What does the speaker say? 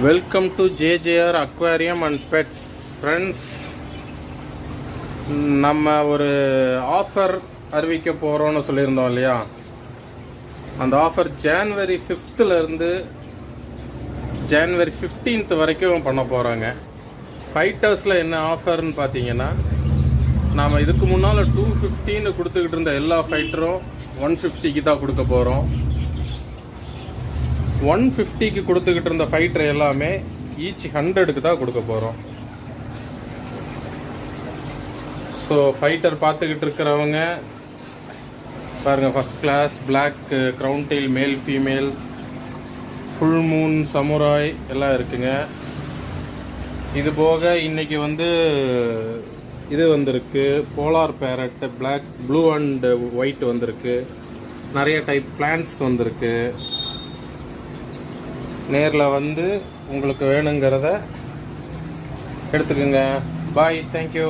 Welcome to JJR aquarium and pets friends. நம்ம ஒரு offer அறிவிக்க போகிறோன்னு சொல்லியிருந்தோம் இல்லையா? அந்த offer January 5th January 15th வரைக்கும் பண்ண போகிறாங்க. ஃபைட்டர்ஸில் என்ன ஆஃபர்னு பார்த்தீங்கன்னா, நாம் இதுக்கு முன்னால் 250 கொடுத்துக்கிட்டு இருந்த எல்லா ஃபைட்டரும் 150 தான் கொடுக்க போகிறோம். 150 கொடுத்துக்கிட்டு இருந்த ஃபைட்டர் எல்லாமே ஈச் 100 தான் கொடுக்க போகிறோம். ஸோ ஃபைட்டர் பார்த்துக்கிட்டு இருக்கிறவங்க பாருங்கள், first class, black, crown tail, male female, full moon, samurai எல்லாம் இருக்குங்க. இது போக இன்னைக்கு இது வந்திருக்கு, polar parrot, black, blue and white வந்திருக்கு. நிறைய டைப் பிளான்ட்ஸ் வந்திருக்கு. நேரில் உங்களுக்கு வேணுங்கிறத எடுத்துக்கோங்க. Bye, thank you.